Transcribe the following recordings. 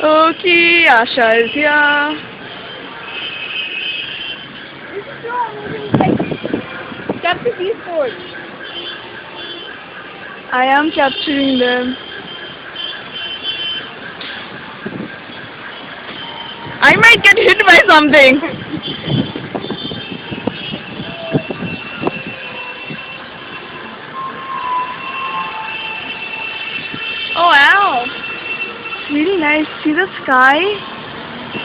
Okay, Asha is here. This is so amazing. Capture these boards. I am capturing them. I might get hit by something. Oh wow! Really nice. See the sky?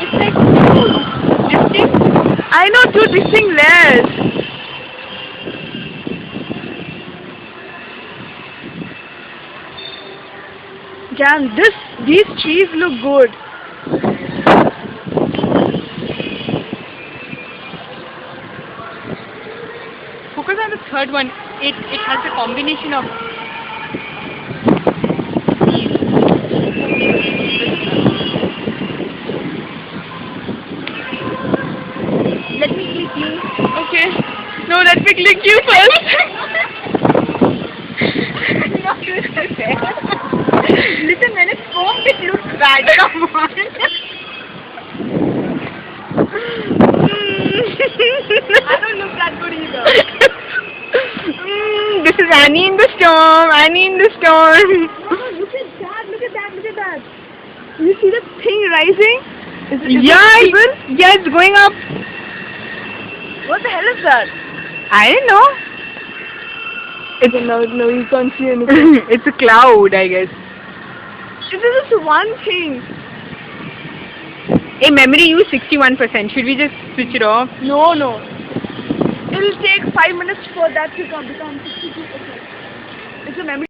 It's like two distinct. I know, two distinct layers. Jan, these trees look good. Focus on the third one. It has a combination of. Let me click you. Okay. No, let me click you first. Listen, when it's foamed, it looks bad. Come on. I don't look that good either. This is Annie in the storm. Annie in the storm. No, look at that. Look at that. Look at that. You see the thing rising? Is it Yeah, visible? Yeah, it's going up. What the hell is that? I don't know. It's no, you can't see anything. It's a cloud, I guess. This is just one thing. Hey, memory use 61%. Should we just switch it off? No. It'll take 5 minutes for that to become 62%. It's a memory.